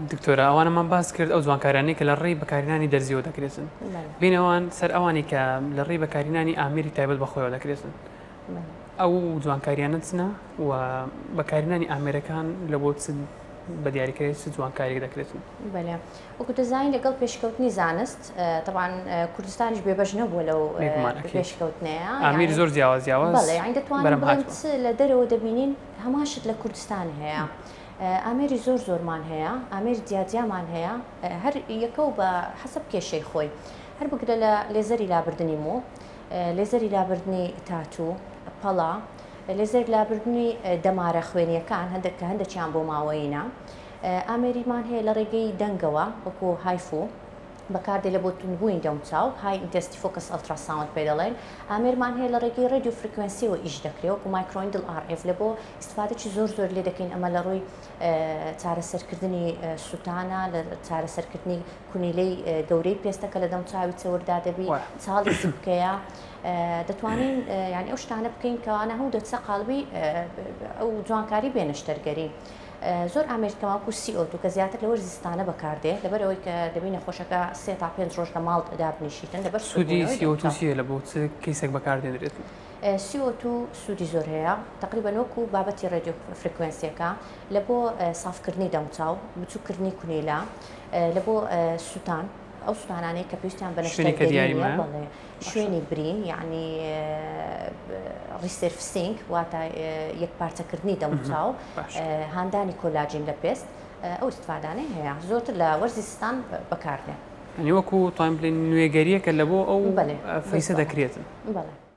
دکتۆرە ئەوانەمان باس کرد ئەو جوانکارانەی کە لە ڕێی بەکارهێنانی دەرزیەوە دەکرێتن بینەوەن سەر ئەوانی کە لە ڕێی بەکارهێنانی ئامێری تایبەت بەخۆیەوە دەکرێتن ئەو جوانکاریانە چنە و بەکارهێنانی ئامێرەکان لە بۆ بە دیاریکردنی چ جوانکاریەک دەکرێتن بەڵێ وەکو دەزانین لەگەڵ پێشکەوتنی زانست طبعاً کوردستانیش بێبەش نەبووە لەو پێشکەوتنەیە ئامیر زۆر جیاواز بەڵێ دەتوانین بڵێن لە دەرەوە دەبینین هەماشت لە کوردستان هەیە ئامێری زۆرمان هەیە ئامێری جیاجیامان هەیە هەر یەکە و بە حەسەب کێشەی خۆی هەر بگرە لە لێزەری لابردنی مۆ لێزەری لابردنی تاتوو پەڵا لێزەر لابردنی دەمارە خوێنیەکان هەندێکیان بۆ ماوەیینە ئامێریمان هەیە لە ڕێگەی دەنگەوە وەکو هایفۆ بەکاردێ لە بۆ تونبووین دەمچاو های ئینتەستی فۆکس ئەلتراساوند پێ دەڵێن ئامێرمان هەیە لە ڕێگەی ڕێدیۆ فریکوێنسیەوە ئیش دەکرێت وەکو مایکرۆئیندل RF لە بۆ ئیستفادەی زۆر لێ دەکەین ئەمە لە ڕووی چارەسەرکردنی سوتانە لە چارەسەرکردنی کونیلەی گەورەی پێستەکە لە دەمچاوی چەوردا دەبی چاڵی زبکەیە دەتوانین ینی ئەو شتانە بکەین کەوانە هەموو دەچە قاڵبی ئەو جوانکاری بێنەشتەرگەری زۆر ئامێریکەوەکو CO2 کە زیاتر لە وەرزستانە بەکاردێ لەبەرەوەی کە دەبین نەخۆشەکە 3 تا 5 ڕۆژ لە ماڵ دابنیشیتن لەبەر سوودی CO2 لە بۆ کەیسێک بەکاردێنرێت CO2 سوودی زۆر هەیە تقریبا وەکو بابەتی ڕێدیۆ فرکوێنسیەکە لە بۆ سافکردنی دەمچاو بچووکردنی کونیلا لە بۆ سووتان ئەو سوتانانەی کە پێویستیان بەنەشتەرگەریە بەڵێ شوێنی برین یعنی ریسرفسینگ واتە یەکپارچەکردنی دەمچاو هاندانی کۆلاجین لە پێست ئەو استفادانەی هەیە زۆرتر لە وەرزستان بەکاردێن وەکو توانین بڵێن نوێگەریەکە لە بۆ ئەو فەیسە دەکرێتن بەڵێ